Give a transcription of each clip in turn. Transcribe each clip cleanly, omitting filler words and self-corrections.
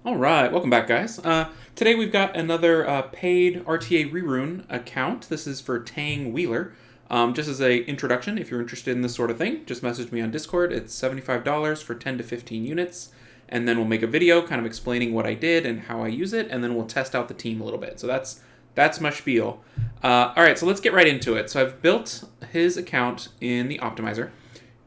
All right, welcome back, guys. Today we've got another paid RTA Rune account. This is for Tang Wheeler. Just as a introduction, if you're interested in this sort of thing, just message me on Discord. It's $75 for 10 to 15 units, and then we'll make a video kind of explaining what I did and how I use it, and then we'll test out the team a little bit. So that's my spiel. All right, so let's get right into it. So I've built his account in the optimizer,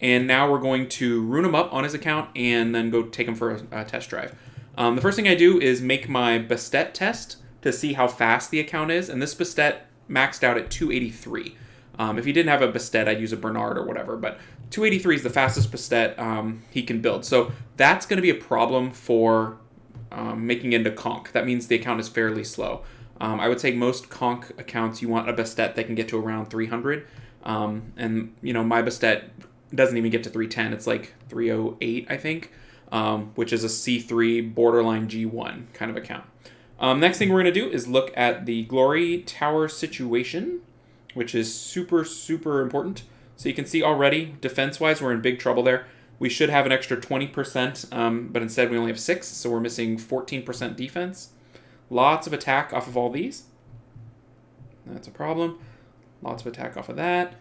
and now we're going to rune him up on his account and then go take him for a test drive. The first thing I do is make my Bastet test to see how fast the account is, and this Bastet maxed out at 283. If he didn't have a Bastet, I'd use a Bernard or whatever, but 283 is the fastest Bastet he can build. So that's going to be a problem for making it into Conk. That means the account is fairly slow. I would say most Conk accounts, you want a Bastet that can get to around 300, and my Bastet doesn't even get to 310. It's like 308, I think. Which is a C3 borderline G1 kind of account. Next thing we're going to do is look at the Glory Tower situation, which is super, super important. So you can see already, defense-wise, we're in big trouble there. We should have an extra 20%, but instead we only have 6, so we're missing 14% defense. Lots of attack off of all these. That's a problem. Lots of attack off of that.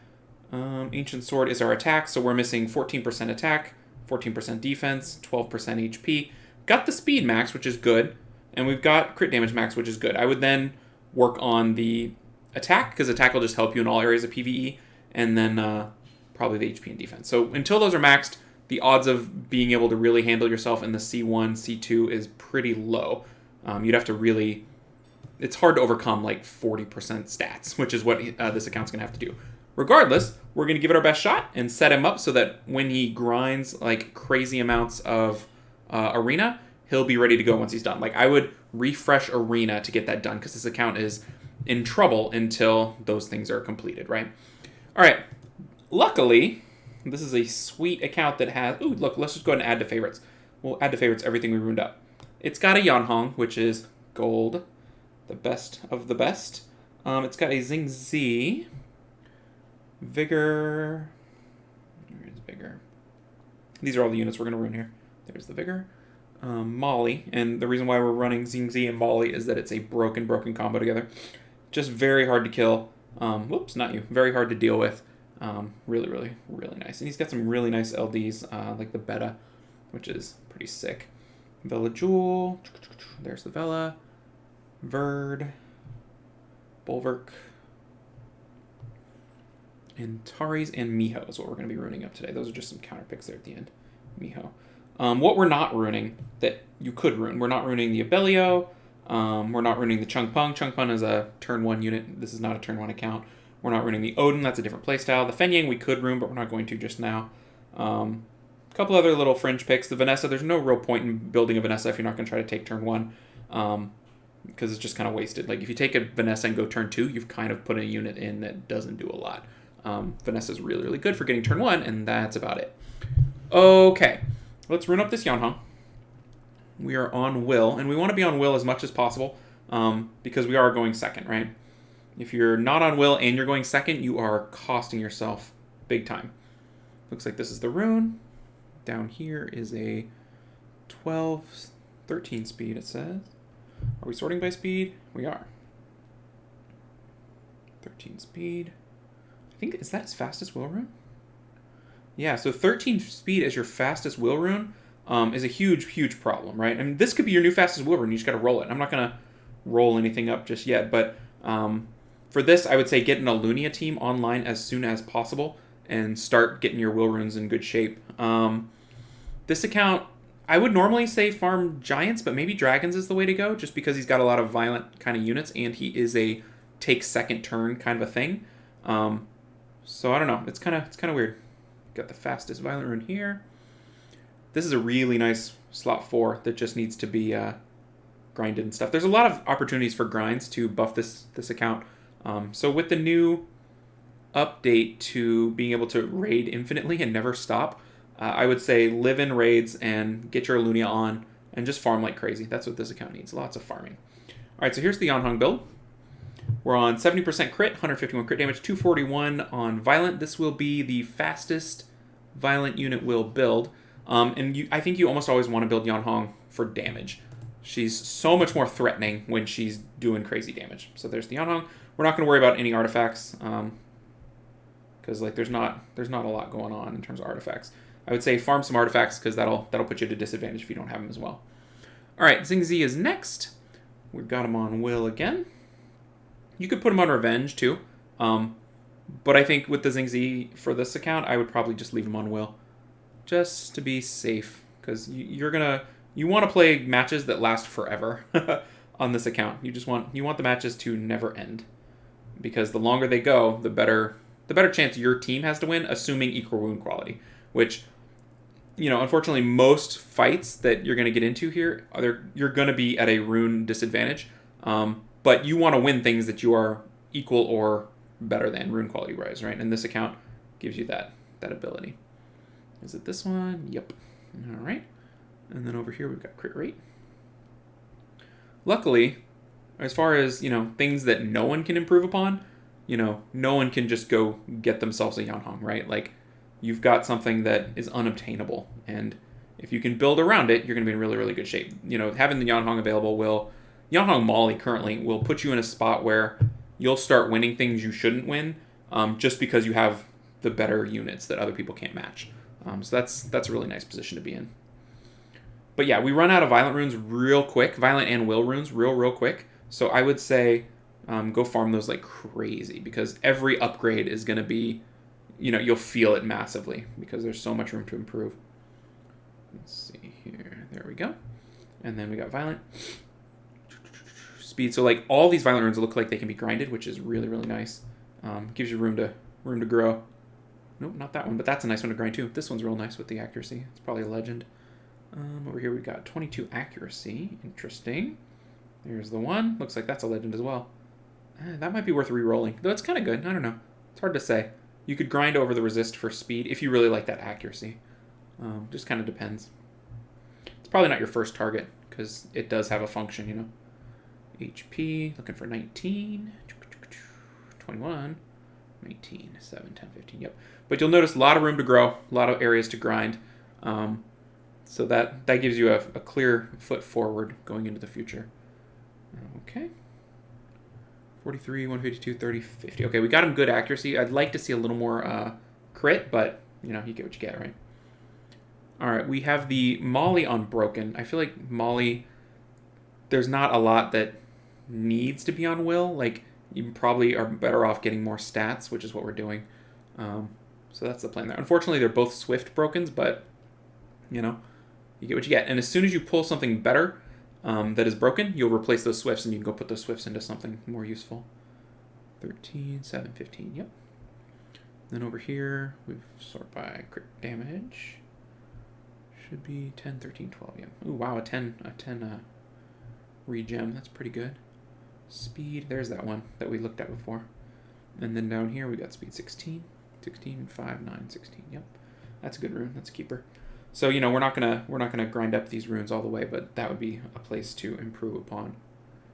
Ancient Sword is our attack, so we're missing 14% attack. 14% defense, 12% HP. Got the speed max, which is good, and we've got crit damage max, which is good. I would then work on the attack, because attack will just help you in all areas of PvE, and then probably the HP and defense. So until those are maxed, the odds of being able to really handle yourself in the C1, C2 is pretty low. You'd have to really... It's hard to overcome like 40% stats, which is what this account's going to have to do. Regardless, we're going to give it our best shot and set him up so that when he grinds like crazy amounts of arena, he'll be ready to go once he's done. Like I would refresh arena to get that done because this account is in trouble until those things are completed, right? All right. Luckily, this is a sweet account that has... Ooh, look, let's just go ahead and add to favorites. We'll add to favorites everything we ruined up. It's got a Yanhong, which is gold, the best of the best. It's got a Xing Z... Vigor. Where is Vigor? These are all the units we're going to run here. There's the Vigor. Molly. And the reason why we're running Xing Z and Molly is that it's a broken combo together. Just very hard to kill. Whoops, not you. Very hard to deal with. Really, really, really nice. And he's got some really nice LDs, like the Beta, which is pretty sick. Vela Jewel. There's the Vela. Verd. Bulwark. And Taris and Miho is what we're going to be ruining up today. Those are just some counter picks there at the end. Miho. What we're not ruining that you could ruin. We're not ruining the Abellio. We're not ruining the Chung Pung. Chung Pung is a turn 1 unit. This is not a turn 1 account. We're not ruining the Odin. That's a different playstyle. The Fenyang we could ruin, but we're not going to just now. A couple other little fringe picks. The Vanessa, there's no real point in building a Vanessa if you're not going to try to take turn 1. Because it's just kind of wasted. Like if you take a Vanessa and go turn 2, you've kind of put a unit in that doesn't do a lot. Vanessa is really, really good for getting turn 1, and that's about it. Okay, let's rune up this Yanhong. We are on Will, and we want to be on Will as much as possible because we are going second, right? If you're not on Will and you're going second, you are costing yourself big time. Looks like this is the rune. Down here is a 13 speed, it says. Are we sorting by speed? We are. 13 speed. I think, is that his fastest will rune? Yeah, so 13 speed as your fastest will rune is a huge, huge problem, right? I mean, this could be your new fastest will rune. You just got to roll it. I'm not going to roll anything up just yet, but for this, I would say get an Alunia team online as soon as possible and start getting your will runes in good shape. This account, I would normally say farm Giants, but maybe Dragons is the way to go just because he's got a lot of violent kind of units and he is a take second turn kind of a thing. So I don't know. It's kind of weird. Got the fastest violent rune here. This is a really nice slot 4 that just needs to be grinded and stuff. There's a lot of opportunities for grinds to buff this account. So with the new update to being able to raid infinitely and never stop, I would say live in raids and get your Alunia on and just farm like crazy. That's what this account needs. Lots of farming. All right, so here's the Yanhong build. We're on 70% crit, 151 crit damage, 241 on violent. This will be the fastest violent unit we'll build. And I think you almost always want to build Yanhong for damage. she's so much more threatening when she's doing crazy damage. So there's the Yanhong. We're not going to worry about any artifacts because like there's not a lot going on in terms of artifacts. I would say farm some artifacts because that'll put you at a disadvantage if you don't have them as well. All right, Xingzi is next. We've got him on Will again. You could put him on Revenge too, but I think with the Xingzi for this account, I would probably just leave him on Will, just to be safe because you want to play matches that last forever on this account. You want the matches to never end because the longer they go, the better chance your team has to win, assuming equal wound quality, which, unfortunately, most fights that you're going to get into here, you're going to be at a rune disadvantage, but you want to win things that you are equal or better than rune quality wise, right? And this account gives you that ability. Is it this one? Yep. All right. And then over here we've got crit rate. Luckily, as far as, things that no one can improve upon, no one can just go get themselves a Yanhong, right? Like, you've got something that is unobtainable. And if you can build around it, you're going to be in really, really good shape. Having the Yanhong available Yanhong Molly currently will put you in a spot where you'll start winning things you shouldn't win just because you have the better units that other people can't match. So that's a really nice position to be in. But yeah, we run out of Violent runes real quick. Violent and Will runes real quick. So I would say go farm those like crazy because every upgrade is going to be, you'll feel it massively because there's so much room to improve. Let's see here. There we go. And then we got Violent. Speed. So like all these Violent runes look like they can be grinded, which is really, really nice. Gives you room to grow. Nope, not that one, but that's a nice one to grind too. This one's real nice with the accuracy. It's probably a legend. Over here we've got 22 accuracy. Interesting. There's the one. Looks like that's a legend as well. That might be worth re-rolling. Though it's kind of good. I don't know. It's hard to say. You could grind over the resist for speed if you really like that accuracy. Just kind of depends. It's probably not your first target because it does have a function, HP, looking for 19, 21, 19, 7, 10, 15, yep. But you'll notice a lot of room to grow, a lot of areas to grind. So that gives you a clear foot forward going into the future. Okay. 43, 152, 30, 50. Okay, we got him good accuracy. I'd like to see a little more crit, but, you get what you get, right? All right, we have the Molly on Broken. I feel like Molly, there's not a lot that needs to be on Will. Like, you probably are better off getting more stats, which is what we're doing. So that's the plan there. Unfortunately, they're both Swift Brokens, but, you get what you get. And as soon as you pull something better that is broken, you'll replace those Swifts, and you can go put those Swifts into something more useful. 13, 7, 15, yep. Then over here, we've sort by crit damage. Should be 10, 13, 12, yeah. Ooh, wow, a 10 regem. That's pretty good. Speed, there's that one that we looked at before. And then down here, we got speed 16, 16, 5, 9, 16, yep. That's a good rune, that's a keeper. So, we're not gonna grind up these runes all the way, but that would be a place to improve upon.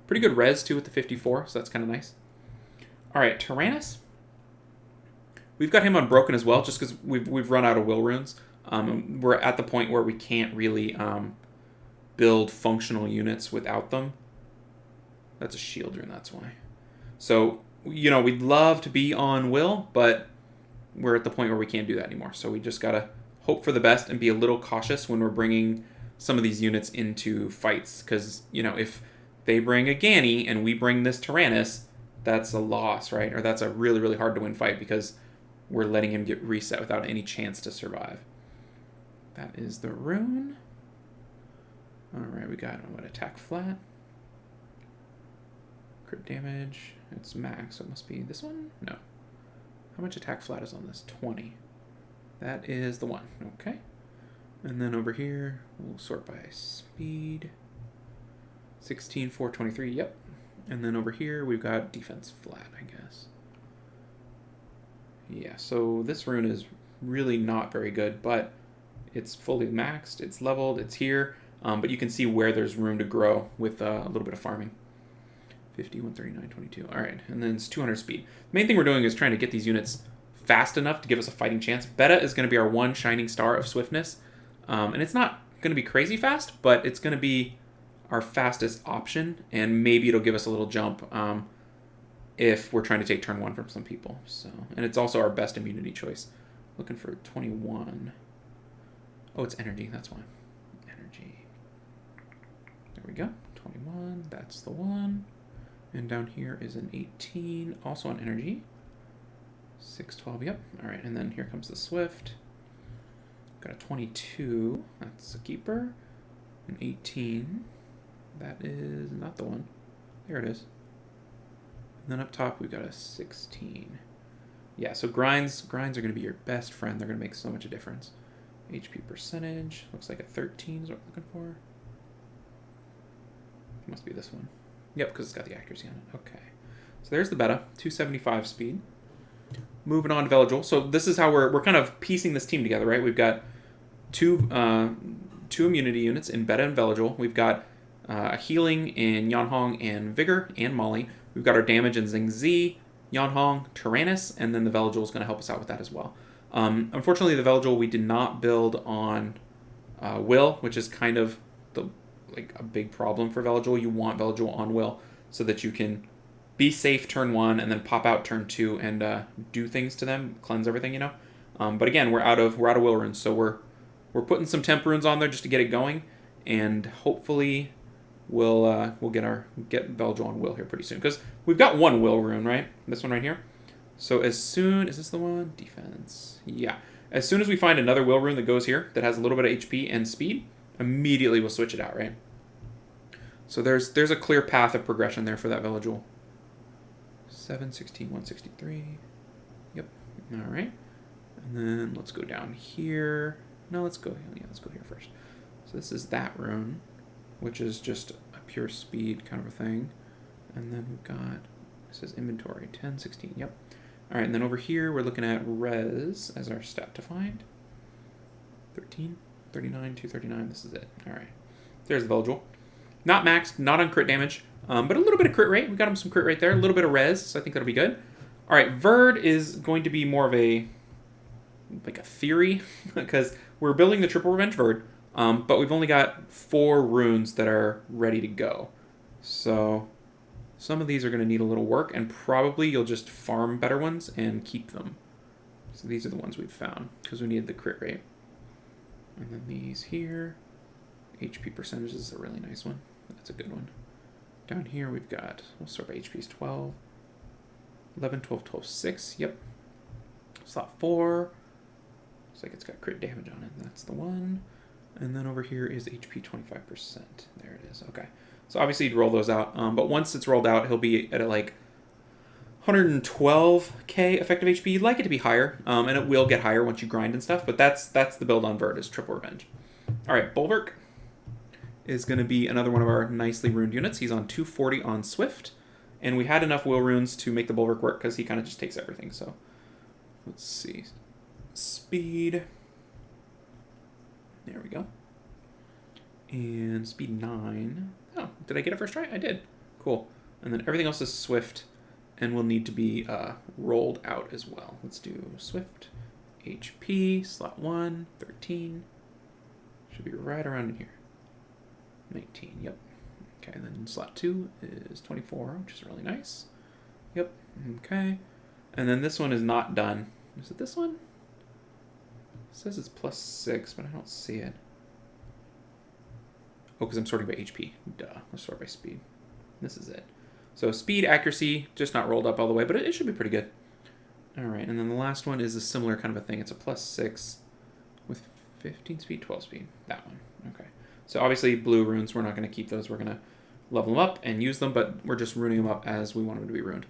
Pretty good res, too, with the 54, so that's kind of nice. All right, Tyrannus. We've got him on Broken as well, just because we've run out of Will runes. We're at the point where we can't really build functional units without them. That's a shield rune, that's why. So, we'd love to be on Will, but we're at the point where we can't do that anymore. So we just gotta hope for the best and be a little cautious when we're bringing some of these units into fights. Because, if they bring a Ganny and we bring this Tyrannus, that's a loss, right? Or that's a really, really hard to win fight because we're letting him get reset without any chance to survive. That is the rune. Alright, we got attack flat. Crit damage. It's max, so it must be this one? No. How much attack flat is on this? 20. That is the one. Okay. And then over here, we'll sort by speed. 16, 4, 23. Yep. And then over here, we've got defense flat, I guess. Yeah, so this rune is really not very good, but it's fully maxed, it's leveled, it's here, but you can see where there's room to grow with a little bit of farming. 50, 139, 22. All right, and then it's 200 speed. The main thing we're doing is trying to get these units fast enough to give us a fighting chance. Beta is going to be our one shining star of swiftness, and it's not going to be crazy fast, but it's going to be our fastest option, and maybe it'll give us a little jump if we're trying to take turn 1 from some people. So, and it's also our best immunity choice. Looking for 21. Oh, it's energy. That's why. Energy. There we go. 21. That's the one. And down here is an 18, also on energy. 612. Yep. All right. And then here comes the Swift. Got a 22. That's a keeper. An 18. That is not the one. There it is. And then up top we've got a 16. Yeah, so grinds are going to be your best friend. They're going to make so much a difference. HP percentage. Looks like a 13 is what we're looking for. Must be this one. Yep, because it's got the accuracy on it. Okay. So there's the beta. 275 speed. Moving on to Veligil. So this is how we're kind of piecing this team together, right? We've got two immunity units in Beta and Veligil. We've got a healing in Yanhong and Vigor and Molly. We've got our damage in Xing Zi, Yanhong, Tyrannus, and then the Veligil is going to help us out with that as well. Unfortunately, the Veligil we did not build on Will, which is kind of a big problem for Veligil. You want Veligil on Will so that you can be safe turn 1 and then pop out turn 2 and do things to them, cleanse everything, you know. But again, we're out of Will runes, so we're putting some temp runes on there just to get it going, and hopefully we'll get Veligil on Will here pretty soon, because we've got one Will rune, right? This one right here. So as soon is this the one? Defense. Yeah. As soon as we find another Will rune that goes here that has a little bit of HP and speed, immediately we'll switch it out, right? So there's a clear path of progression there for that Veligil. 716, 163. Yep. All right. And then let's go down here. No, let's go here first. So this is that rune, which is just a pure speed kind of a thing. And then we've got, this is inventory, 10, 16, yep. All right, and then over here, we're looking at res as our stat to find. 13, 39, 239, this is it. All right, there's the Veligil. Not maxed, not on crit damage, but a little bit of crit rate. We got him some crit rate there, a little bit of res, so I think that'll be good. All right, Verd is going to be more of a theory, because we're building the Triple Revenge Verd, but we've only got 4 runes that are ready to go. So some of these are going to need a little work, and probably you'll just farm better ones and keep them. So these are the ones we've found, because we needed the crit rate. And then these here, HP percentage is a really nice one. That's a good one. Down here we've got, we'll start by HP's 12. 11, 12, 12, 6, yep. Slot 4. Looks like it's got crit damage on it. That's the one. And then over here is HP 25%. There it is. Okay. So obviously you'd roll those out. But once it's rolled out, he'll be at like 112k effective HP. You'd like it to be higher. And it will get higher once you grind and stuff. But that's the build on Verd, is Triple Revenge. All right. Bulwark is going to be another one of our nicely runed units. He's on 240 on Swift. And we had enough Will runes to make the Bulwark work, because he kind of just takes everything. So let's see. Speed. There we go. And speed 9. Oh, did I get it first try? I did. Cool. And then everything else is Swift, and will need to be rolled out as well. Let's do Swift, HP, slot 1, 13. Should be right around in here. 19, yep. Okay, and then slot 2 is 24, which is really nice. Yep, okay. And then this one is not done. Is it this one? It says it's +6, but I don't see it. Oh, because I'm sorting by HP. Duh. Let's sort by speed. This is it. So speed, accuracy, just not rolled up all the way, but it should be pretty good. All right, and then the last one is a similar kind of a thing. It's a +6 with 15 speed, 12 speed. That one. Okay. So obviously blue runes, we're not going to keep those. We're going to level them up and use them, but we're just ruining them up as we want them to be ruined.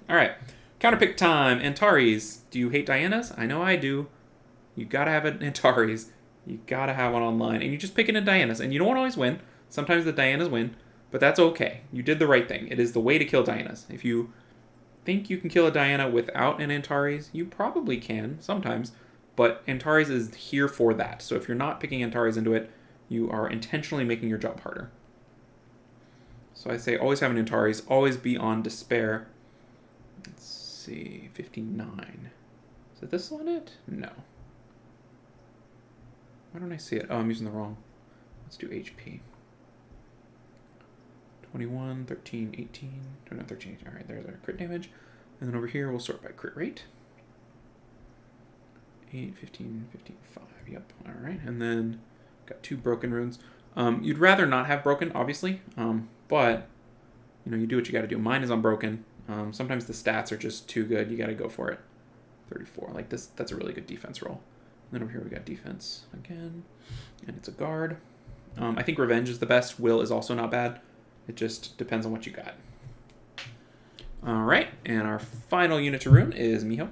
All right. Counterpick time. Antares. Do you hate Diana's? I know I do. You got to have an Antares. You got to have one online. And you just pick it in Diana's. And you don't always win. Sometimes the Dianas win. But that's okay. You did the right thing. It is the way to kill Dianas. If you think you can kill a Diana without an Antares, you probably can sometimes. But Antares is here for that. So if you're not picking Antares into it, you are intentionally making your job harder. So I say always have an Antares. Always be on Despair. Let's see. 59. Is it this one it? No. Why don't I see it? Oh, I'm using the wrong. Let's do HP. 21, 13, 18, no, 13, 18. All right, there's our crit damage. And then over here, we'll sort by crit rate. 8, 15, 15, 5. Yep. All right. And then got 2 broken runes. You'd rather not have broken, obviously. But, you know, you do what you got to do. Mine is unbroken. Sometimes the stats are just too good. You got to go for it. 34. Like this, that's a really good defense roll. And then over here we got defense again. And it's a guard. I think revenge is the best. Will is also not bad. It just depends on what you got. All right. And our final unit to rune is Miho.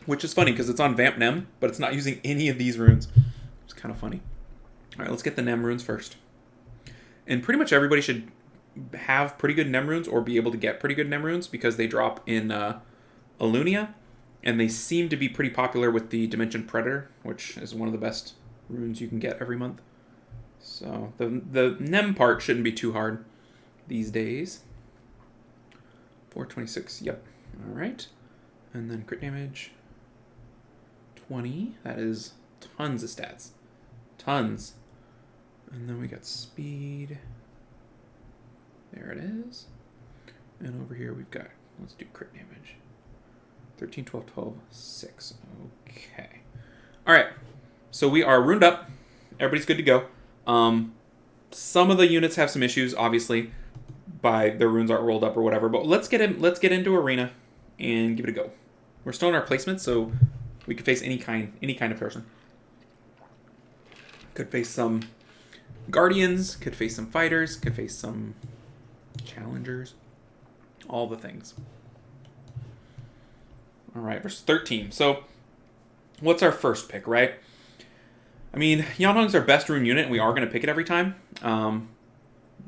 Which is funny because it's on Vamp Nem, but it's not using any of these runes. It's kind of funny. All right, let's get the Nem runes first. And pretty much everybody should have pretty good Nem runes or be able to get pretty good Nem runes because they drop in Alunia. And they seem to be pretty popular with the Dimension Predator, which is one of the best runes you can get every month. So the Nem part shouldn't be too hard these days. 426, yep. All right. And then crit damage. 20. That is tons of stats. Tons. And then we got speed. There it is. And over here we've got, let's do crit damage. 13, 12, 12, 6. Okay. All right. So we are runed up. Everybody's good to go. Some of the units have some issues, obviously, by their runes aren't rolled up or whatever. But let's get into arena and give it a go. We're still in our placement, so we could face any kind of person. Could face some guardians, could face some fighters, could face some challengers. All the things. All right, verse 13. So, what's our first pick, right? I mean, Yanhong's our best rune unit, and we are going to pick it every time.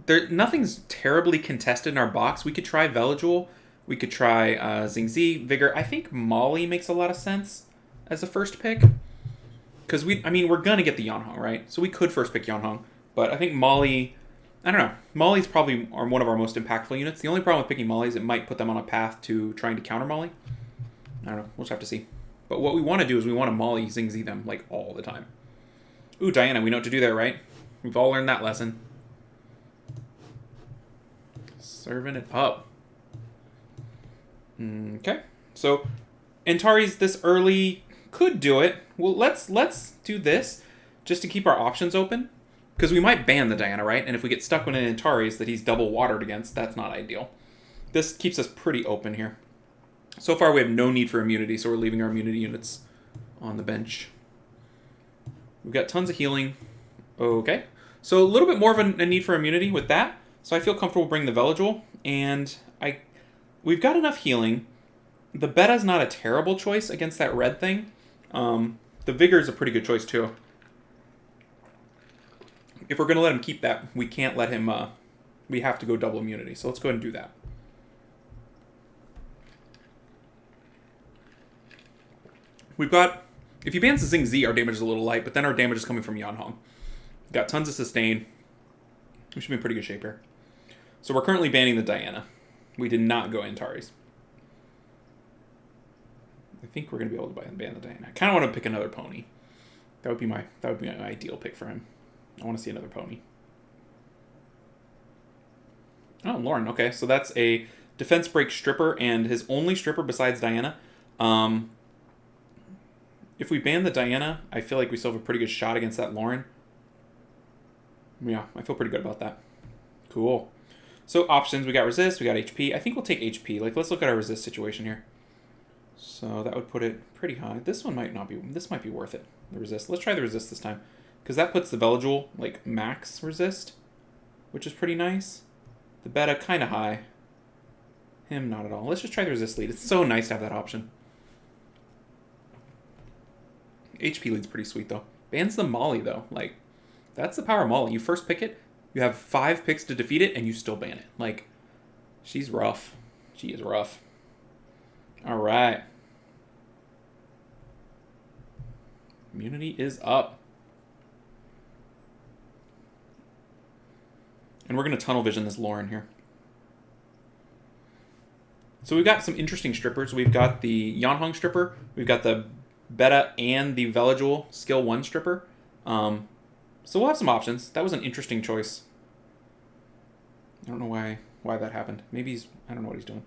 Nothing's terribly contested in our box. We could try Veligul. We could try Xingzi, Vigor. I think Molly makes a lot of sense as a first pick. Because we're going to get the Yanhong, right? So we could first pick Yanhong. But I think Molly, I don't know. Molly's probably one of our most impactful units. The only problem with picking Molly is it might put them on a path to trying to counter Molly. I don't know. We'll just have to see. But what we want to do is we want to Molly Xingzi them like all the time. Ooh, Diana, we know what to do there, right? We've all learned that lesson. Serving it up. Okay. So, Antares this early could do it. Well, let's do this just to keep our options open. Because we might ban the Diana, right? And if we get stuck with an Antares that he's double watered against, that's not ideal. This keeps us pretty open here. So far, we have no need for immunity, so we're leaving our immunity units on the bench. We've got tons of healing. Okay. So a little bit more of a need for immunity with that. So I feel comfortable bringing the Veligul. And we've got enough healing. The Beta's not a terrible choice against that red thing. The Vigor is a pretty good choice, too. If we're going to let him keep that, we can't let him... we have to go double immunity. So let's go ahead and do that. We've got... If he bans the Xingzi, our damage is a little light, but then our damage is coming from Yanhong. We've got tons of sustain. We should be in pretty good shape here. So we're currently banning the Diana. We did not go Antares. I think we're going to be able to ban the Diana. I kind of want to pick another pony. That would be my ideal pick for him. I want to see another pony. Oh, Lauren. Okay, so that's a defense break stripper and his only stripper besides Diana. If we ban the Diana, I feel like we still have a pretty good shot against that Lauren. Yeah, I feel pretty good about that. Cool. So options, we got resist, we got HP. I think we'll take HP. Like, let's look at our resist situation here. So that would put it pretty high. This might be worth it, the resist. Let's try the resist this time. Because that puts the Veligul, like, max resist, which is pretty nice. The Beta, kind of high. Him, not at all. Let's just try the resist lead. It's so nice to have that option. HP lead's pretty sweet, though. Bans the Molly, though. Like, that's the power of Molly. You first pick it, you have 5 picks to defeat it, and you still ban it. Like, she's rough. She is rough. All right. Immunity is up. And we're going to tunnel vision this Lauren here. So we've got some interesting strippers. We've got the Yanhong stripper. We've got the Beta and the Veligul skill 1 stripper. So we'll have some options. That was an interesting choice. I don't know why that happened. Maybe I don't know what he's doing.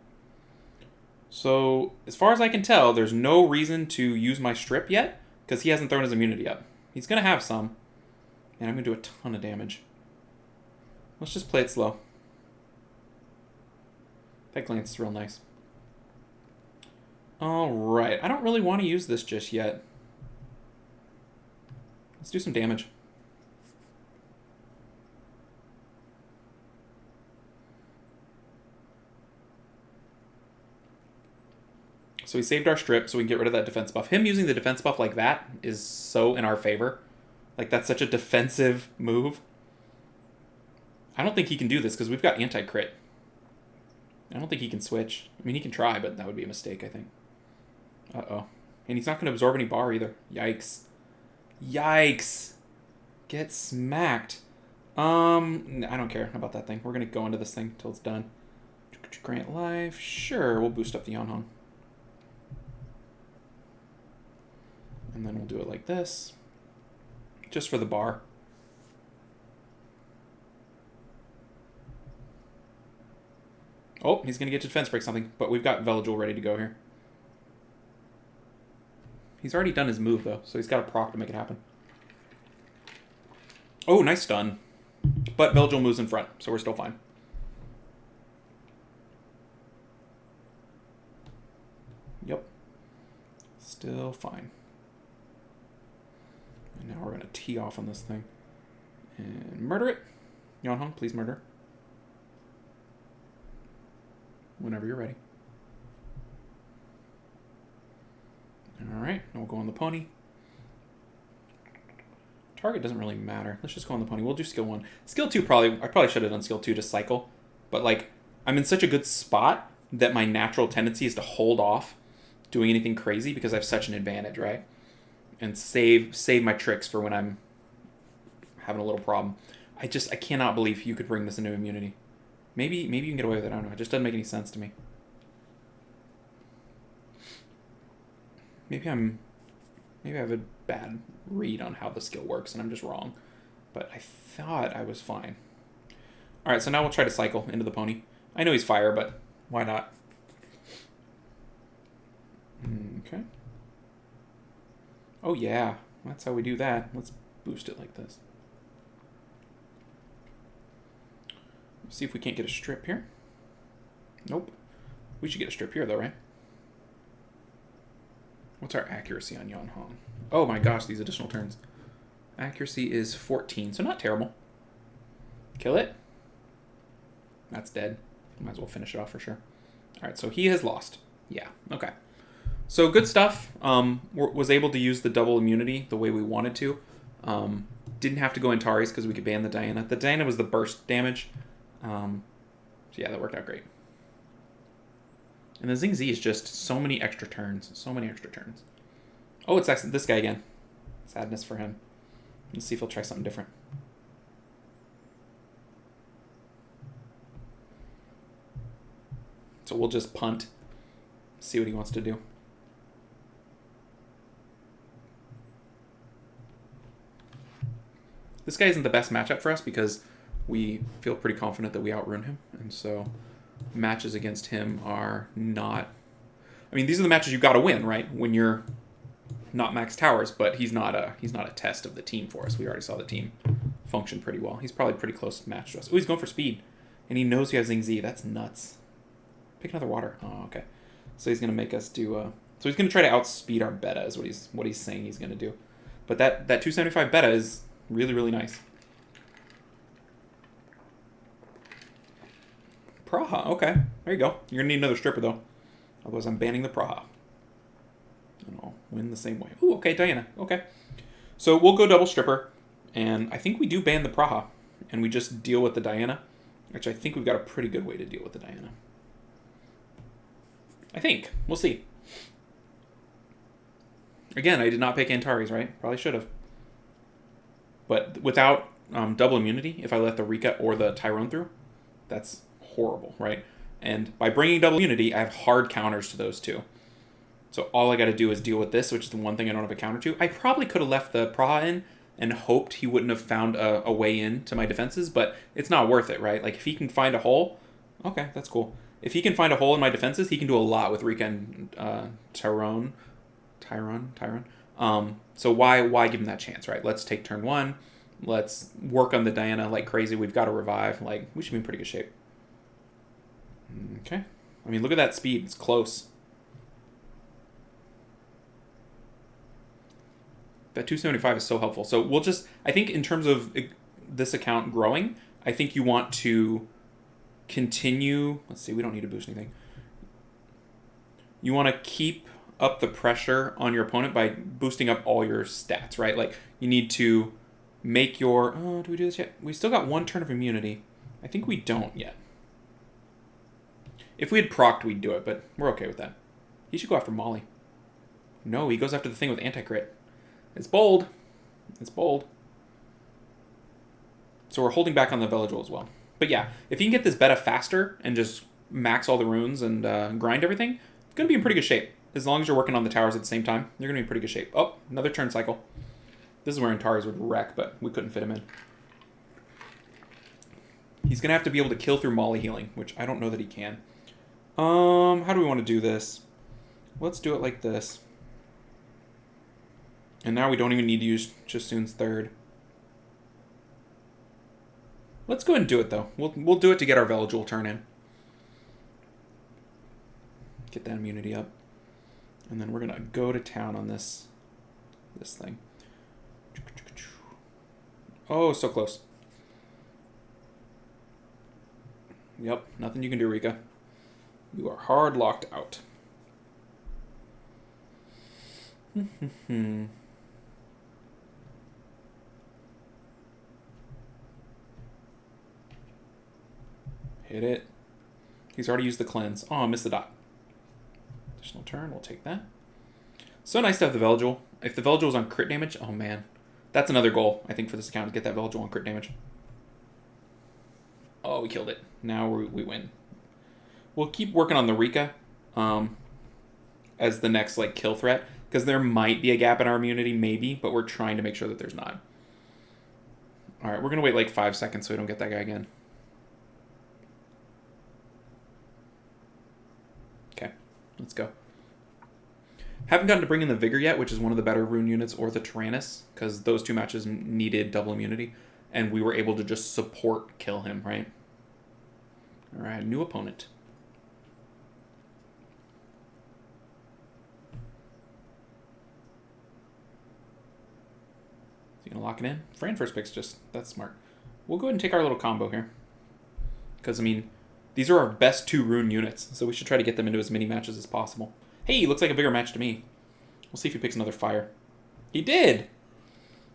So, as far as I can tell, there's no reason to use my strip yet, because he hasn't thrown his immunity up. He's going to have some, and I'm going to do a ton of damage. Let's just play it slow. That glance is real nice. Alright, I don't really want to use this just yet. Let's do some damage. So we saved our strip so we can get rid of that defense buff. Him using the defense buff like that is so in our favor. Like, that's such a defensive move. I don't think he can do this because we've got anti-crit. I don't think he can switch. I mean, he can try, but that would be a mistake, I think. Uh-oh. And he's not going to absorb any bar either. Yikes. Yikes. Get smacked. I don't care about that thing. We're going to go into this thing until it's done. Grant life. Sure, we'll boost up the Yon-Hong. And then we'll do it like this. Just for the bar. Oh, he's going to get to defense break something. But we've got Velajul ready to go here. He's already done his move, though. So he's got a proc to make it happen. Oh, nice stun. But Velajul moves in front, so we're still fine. Yep. Still fine. And now we're going to tee off on this thing. And murder it. Yon-Hong, please murder. Whenever you're ready. Alright, we'll go on the pony. Target doesn't really matter. Let's just go on the pony. We'll do skill 1. Skill 2 I probably should have done skill 2 to cycle. But, like, I'm in such a good spot that my natural tendency is to hold off doing anything crazy because I have such an advantage, right? And save my tricks for when I'm having a little problem. I cannot believe you could bring this into immunity. Maybe you can get away with it. I don't know. It just doesn't make any sense to me. Maybe I have a bad read on how the skill works and I'm just wrong. But I thought I was fine. Alright, so now we'll try to cycle into the pony. I know he's fire, but why not? Okay. Oh yeah, that's how we do that. Let's boost it like this. Let's see if we can't get a strip here. Nope. We should get a strip here though, right? What's our accuracy on Yon-Hong? Oh my gosh, these additional turns. Accuracy is 14, so not terrible. Kill it. That's dead. Might as well finish it off for sure. Alright, so he has lost. Yeah, okay. So good stuff. Was able to use the double immunity the way we wanted to. Didn't have to go Antares because we could ban the Diana. The Diana was the burst damage. So yeah, that worked out great. And the Zing Z is just so many extra turns. So many extra turns. Oh, it's actually this guy again. Sadness for him. Let's see if he'll try something different. So we'll just punt. See what he wants to do. This guy isn't the best matchup for us because we feel pretty confident that we outrun him. And so matches against him are not... I mean, these are the matches you've got to win, right? When you're not max towers, but he's not a test of the team for us. We already saw the team function pretty well. He's probably pretty close to match to us. Oh, he's going for speed. And he knows we have Zing Z. That's nuts. Pick another water. Oh, okay. So he's going to make us do... So he's going to try to outspeed our beta is what he's saying he's going to do. But that 275 beta is really, really nice. Praha, okay. There you go. You're going to need another stripper, though. Otherwise, I'm banning the Praha. And I'll win the same way. Ooh, okay, Diana. Okay. So we'll go double stripper. And I think we do ban the Praha. And we just deal with the Diana. Which I think we've got a pretty good way to deal with the Diana. I think. We'll see. Again, I did not pick Antares, right? Probably should have. But without double immunity, if I let the Rika or the Tyrone through, that's horrible, right? And by bringing double immunity, I have hard counters to those two. So all I got to do is deal with this, which is the one thing I don't have a counter to. I probably could have left the Praha in and hoped he wouldn't have found a way in to my defenses, but it's not worth it, right? Like, if he can find a hole, okay, that's cool. If he can find a hole in my defenses, he can do a lot with Rika and Tyrone. So why give him that chance, right? Let's take turn 1. Let's work on the Diana like crazy. We've got to revive. Like, we should be in pretty good shape. Okay. I mean, look at that speed. It's close. That 275 is so helpful. So we'll just, I think in terms of this account growing, I think you want to continue. Let's see, we don't need to boost anything. You want to keep up the pressure on your opponent by boosting up all your stats, right? Like, you need to make your... Oh, do we do this yet? We still got 1 turn of immunity. I think we don't yet. If we had procced, we'd do it, but we're okay with that. He should go after Molly. No, he goes after the thing with anti-crit. It's bold. It's bold. So we're holding back on the Veligil as well. But yeah, if you can get this beta faster and just max all the runes and grind everything, it's going to be in pretty good shape. As long as you're working on the towers at the same time, you're going to be in pretty good shape. Oh, another turn cycle. This is where Antares would wreck, but we couldn't fit him in. He's going to have to be able to kill through Molly healing, which I don't know that he can. How do we want to do this? Let's do it like this. And now we don't even need to use Chasun's third. Let's go ahead and do it, though. We'll do it to get our Veligil turn in. Get that immunity up. And then we're going to go to town on this thing. Oh, so close. Yep, nothing you can do, Rika. You are hard locked out. Hit it. He's already used the cleanse. Oh, I missed the dot. Additional turn, we'll take that. So nice to have the Veligil. If the Veligil was on crit damage, oh man. That's another goal, I think, for this account, to get that Veligil on crit damage. Oh, we killed it. Now we win. We'll keep working on the Rika as the next like kill threat, because there might be a gap in our immunity, maybe, but we're trying to make sure that there's not. All right, we're going to wait like 5 seconds so we don't get that guy again. Okay, let's go. Haven't gotten to bring in the Vigor yet, which is one of the better rune units, or the Tyrannus, because those 2 matches needed double immunity, and we were able to just support kill him, right? All right, new opponent. Is he going to lock it in? Fran first pick's just, that's smart. We'll go ahead and take our little combo here. Because, I mean, these are our best 2 rune units, so we should try to get them into as many matches as possible. Hey, looks like a bigger match to me. We'll see if he picks another fire. He did!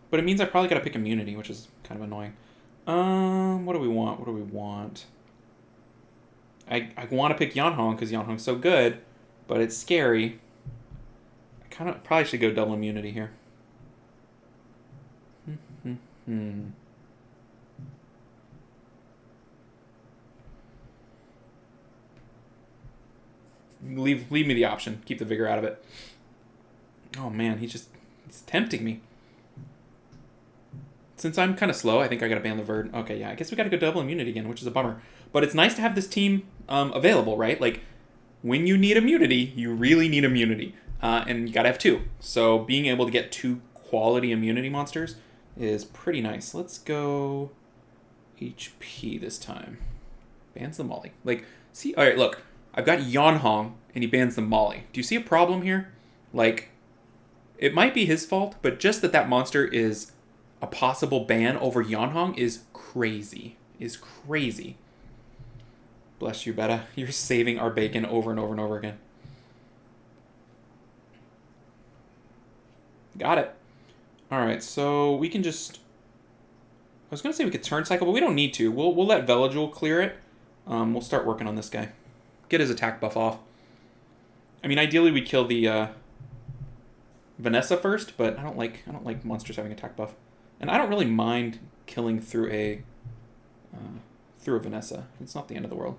But it means I probably got to pick immunity, which is kind of annoying. What do we want? What do we want? I want to pick Yanhong because Yanhong's so good, but it's scary. I kind of probably should go double immunity here. Leave me the option. Keep the Vigor out of it. Oh man, he's tempting me. Since I'm kind of slow, I think I gotta ban the Verd. Okay, yeah, I guess we gotta go double immunity again, which is a bummer. But it's nice to have this team available, right? Like, when you need immunity, you really need immunity. And you gotta have 2. So being able to get 2 quality immunity monsters is pretty nice. Let's go HP this time. Bans the Molly. Like, see, all right, look. I've got Yanhong, and he bans the Molly. Do you see a problem here? Like, it might be his fault, but just that monster is a possible ban over Yanhong is crazy. Is crazy. Bless you, Beta. You're saving our bacon over and over and over again. Got it. Alright, so we can just... I was going to say we could turn cycle, but we don't need to. We'll let Veligil clear it. We'll start working on this guy. Get his attack buff off. I mean, ideally we kill the Vanessa first, but I don't like monsters having attack buff, and I don't really mind killing through a Vanessa. It's not the end of the world.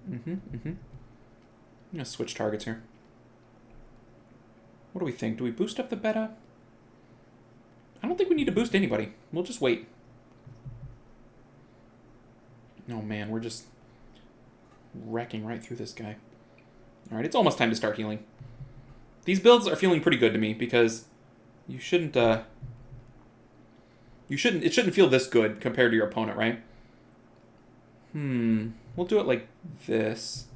I'm gonna switch targets here. What do we think? Do we boost up the beta? I don't think we need to boost anybody. We'll just wait. Oh man, we're just wrecking right through this guy. Alright, it's almost time to start healing. These builds are feeling pretty good to me because it shouldn't feel this good compared to your opponent, right? We'll do it like this.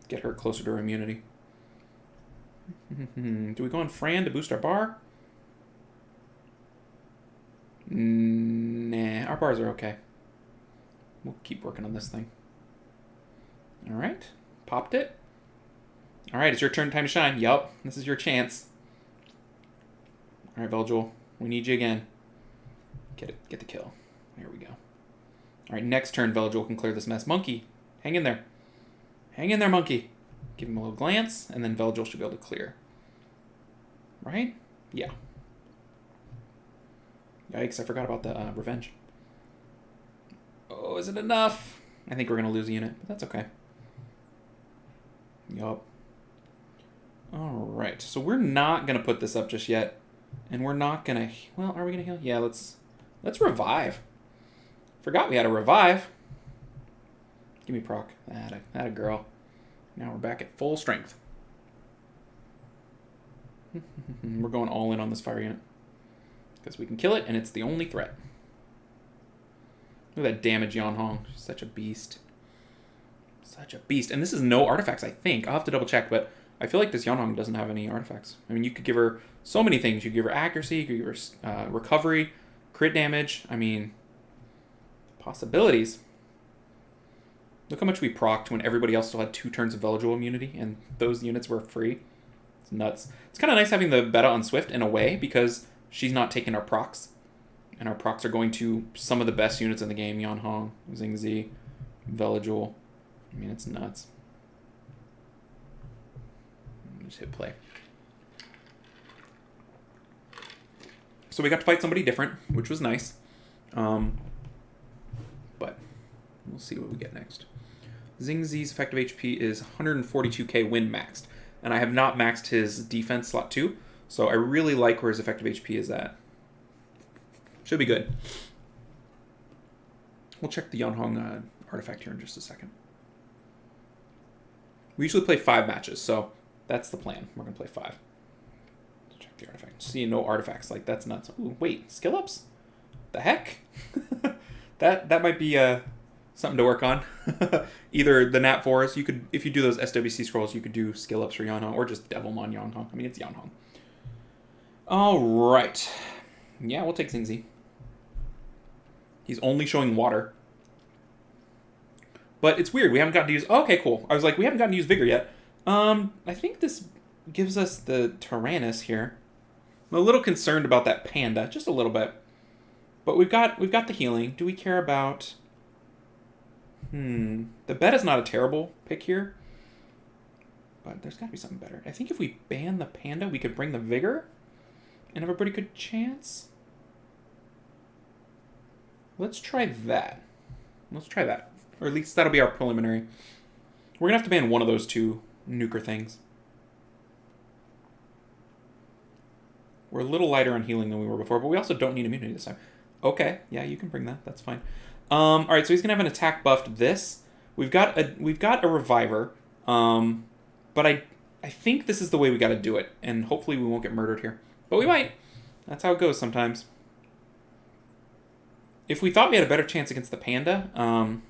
Get her closer to her immunity. Do we go on Fran to boost our bar? Nah, our bars are okay. We'll keep working on this thing. Alright, popped it. Alright, it's your turn, time to shine. Yup, this is your chance. Alright, Veljul, we need you again. Get the kill. There we go. Alright, next turn, Veljul can clear this mess. Monkey, hang in there. Hang in there, Monkey. Give him a little glance, and then Veljul should be able to clear. Right? Yeah. Yikes, I forgot about the revenge. Oh, is it enough? I think we're going to lose a unit, but that's okay. Yup. Alright, so we're not going to put this up just yet. And we're not going to... Well, are we going to heal? Yeah, let's revive. Forgot we had a revive. Give me proc. That a girl. Now we're back at full strength. We're going all in on this fire unit. Because we can kill it, and it's the only threat. Look at that damage, Yan Hong. She's such a beast. Such a beast. And this is no artifacts, I think. I'll have to double check, but I feel like this Yan Hong doesn't have any artifacts. I mean, you could give her so many things. You could give her accuracy, you could give her recovery, crit damage. I mean, possibilities. Look how much we procced when everybody else still had 2 turns of Veljul immunity, and those units were free. It's nuts. It's kind of nice having the beta on Swift in a way, because she's not taking our procs. And our procs are going to some of the best units in the game. Yan Hong, Xingzi, Veljul. I mean, it's nuts. Just hit play. So we got to fight somebody different, which was nice. But we'll see what we get next. Xingzi's effective HP is 142k win maxed. And I have not maxed his defense slot 2. So I really like where his effective HP is at. Should be good. We'll check the Yan Hong artifact here in just a second. We usually play 5 matches, so that's the plan. We're going to play 5. Let's check the artifact. See, no artifacts. Like, that's nuts. Ooh, wait, skill ups? The heck? that might be something to work on. Either the Nat 4s, you could, if you do those SWC scrolls, you could do skill ups for Yan Hong, or just Devilmon Yan Hong. I mean, it's Yan Hong. All right. Yeah, we'll take Xingzi. He's only showing water. But it's weird. We haven't gotten to use... Oh, okay, cool. I was like, we haven't gotten to use Vigor yet. I think this gives us the Tyrannus here. I'm a little concerned about that Panda. Just a little bit. But we've got the healing. Do we care about... The beta's not a terrible pick here. But there's got to be something better. I think if we ban the Panda, we could bring the Vigor and have a pretty good chance. Let's try that. Let's try that. Or at least that'll be our preliminary. We're going to have to ban one of those 2 nuker things. We're a little lighter on healing than we were before, but we also don't need immunity this time. Okay, yeah, you can bring that. That's fine. All right, so he's going to have an attack buffed this. We've got a reviver, but I think this is the way we got to do it, and hopefully we won't get murdered here. But we might. That's how it goes sometimes. If we thought we had a better chance against the Panda,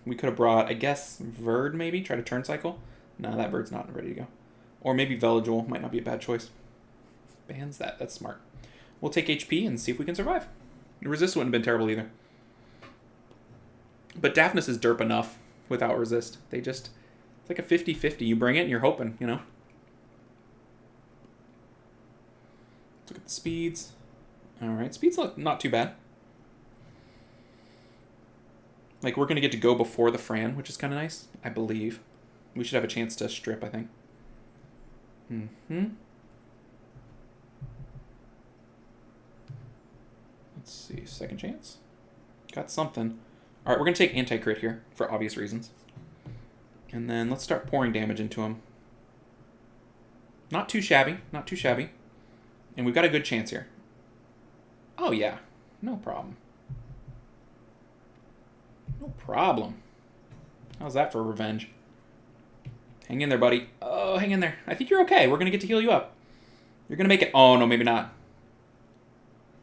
we could have brought, I guess, Verd maybe, try to turn cycle. No, that Verd's not ready to go. Or maybe Veljul might not be a bad choice. Bans that. That's smart. We'll take HP and see if we can survive. Resist wouldn't have been terrible either. But Daphnis is derp enough without resist. They just... It's like a 50-50. You bring it and you're hoping, you know? Let's look at the speeds. Alright, speeds not too bad. Like, we're going to get to go before the Fran, which is kind of nice, I believe. We should have a chance to strip, I think. Let's see, second chance. Got something. All right, we're going to take anti-crit here, for obvious reasons. And then let's start pouring damage into him. Not too shabby. Not too shabby. And we've got a good chance here. Oh, yeah. No problem. No problem. How's that for revenge? Hang in there, buddy. Oh, hang in there. I think you're okay. We're going to get to heal you up. You're going to make it. Oh, no, maybe not.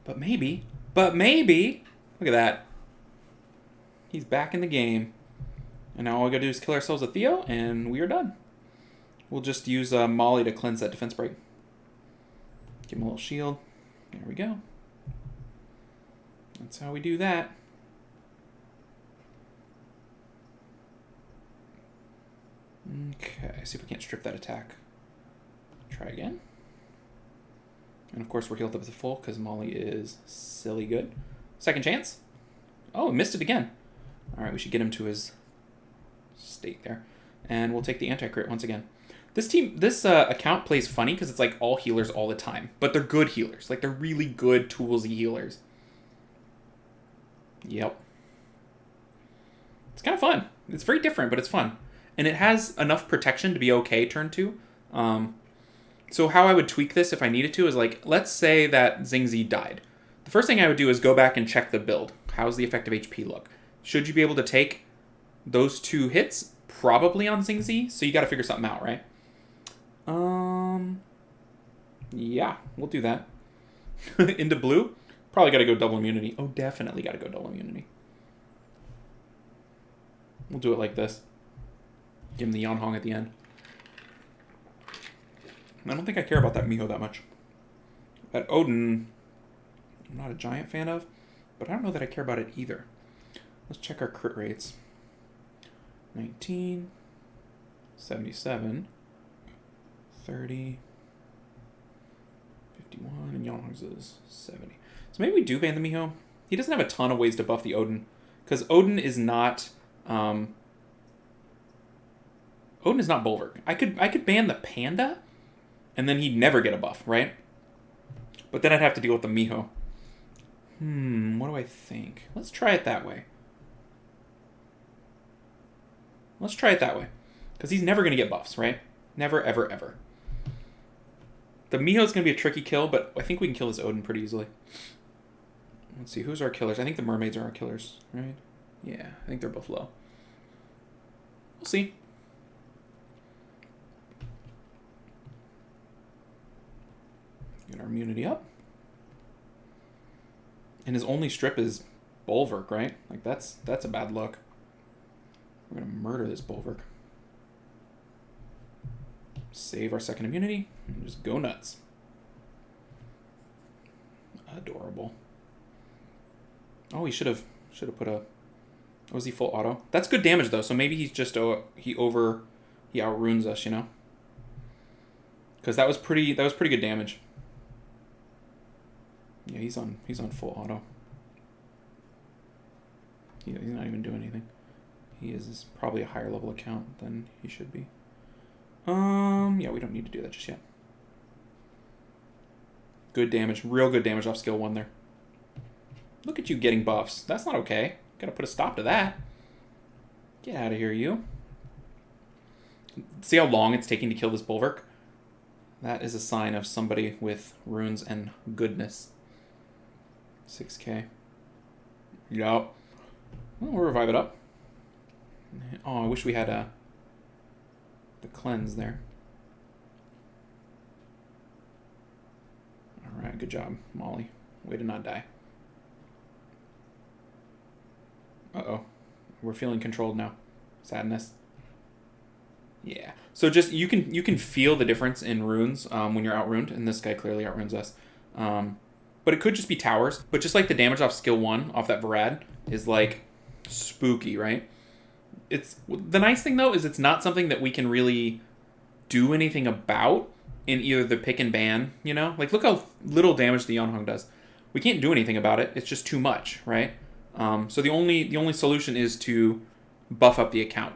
But maybe. But maybe. Look at that. He's back in the game. And now all we got to do is kill ourselves with Theo, and we are done. We'll just use Molly to cleanse that defense break. Give him a little shield. There we go. That's how we do that. Okay, see if we can't strip that attack. Try again. And of course we're healed up to full because Molly is silly good. Second chance. Oh, missed it again. Alright, we should get him to his state there. And we'll take the anti-crit once again. This account plays funny because it's like all healers all the time. But they're good healers. Like, they're really good toolsy healers. Yep. It's kind of fun. It's very different, but it's fun. And it has enough protection to be okay turn 2. So how I would tweak this if I needed to is, like, let's say that Xingzi died. The first thing I would do is go back and check the build. How's the effective HP look? Should you be able to take those 2 hits? Probably on Xingzi. So you got to figure something out, right? Yeah, we'll do that. Into blue? Probably got to go double immunity. Oh, definitely got to go double immunity. We'll do it like this. Give him the Yanhong at the end. I don't think I care about that Miho that much. That Odin, I'm not a giant fan of, but I don't know that I care about it either. Let's check our crit rates. 19, 77, 30, 51, and Yanhong's is 70. So maybe we do ban the Miho. He doesn't have a ton of ways to buff the Odin, because Odin is not Bulwark. I could ban the Panda, and then he'd never get a buff, right? But then I'd have to deal with the Miho. What do I think? Let's try it that way. Let's try it that way. Because he's never going to get buffs, right? Never, ever, ever. The Miho's going to be a tricky kill, but I think we can kill this Odin pretty easily. Let's see, who's our killers? I think the mermaids are our killers, right? Yeah, I think they're both low. We'll see. Get our immunity up. And his only strip is Bulwark, right? Like, that's a bad look. We're going to murder this Bulwark. Save our second immunity. And just go nuts. Adorable. Oh, he should have put a... Was he full auto? That's good damage, though. So maybe he's just... He outrunes us, you know? Because that was pretty good damage. Yeah, he's on full auto. He's not even doing anything. He is probably a higher level account than he should be. Yeah, we don't need to do that just yet. Good damage, real good damage off skill 1 there. Look at you getting buffs. That's not okay. Gotta put a stop to that. Get out of here, you. See how long it's taking to kill this Bulwark? That is a sign of somebody with runes and goodness. 6k. Yup. Well, we'll revive it up. Oh, I wish we had the cleanse there. Alright, good job, Molly. Way to not die. Uh-oh. We're feeling controlled now. Sadness. Yeah. So just, you can feel the difference in runes when you're out-runed, and this guy clearly out-runes us. But it could just be towers. But just like the damage off skill 1, off that Varad, is like spooky, right? The nice thing, though, is it's not something that we can really do anything about in either the pick and ban, you know? Like, look how little damage the Yanhong does. We can't do anything about it. It's just too much, right? So the only solution is to buff up the account.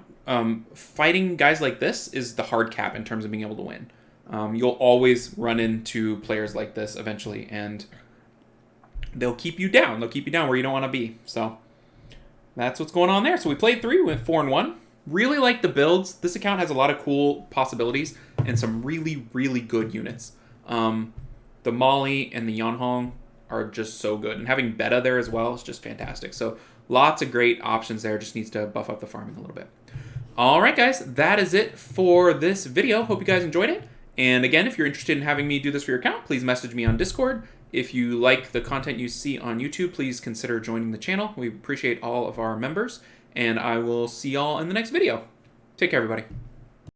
Fighting guys like this is the hard cap in terms of being able to win. You'll always run into players like this eventually, and they'll keep you down. They'll keep you down where you don't want to be. So that's what's going on there. So we played 3, we went 4-1. Really like the builds. This account has a lot of cool possibilities. and some really, really good units. The Molly and the Yonhong are just so good. And having Beta there as well is just fantastic. So lots of great options there. Just needs to buff up the farming a little bit. All right, guys. That is it for this video. Hope you guys enjoyed it. And again, if you're interested in having me do this for your account, please message me on Discord. If you like the content you see on YouTube, please consider joining the channel. We appreciate all of our members. And I will see y'all in the next video. Take care, everybody.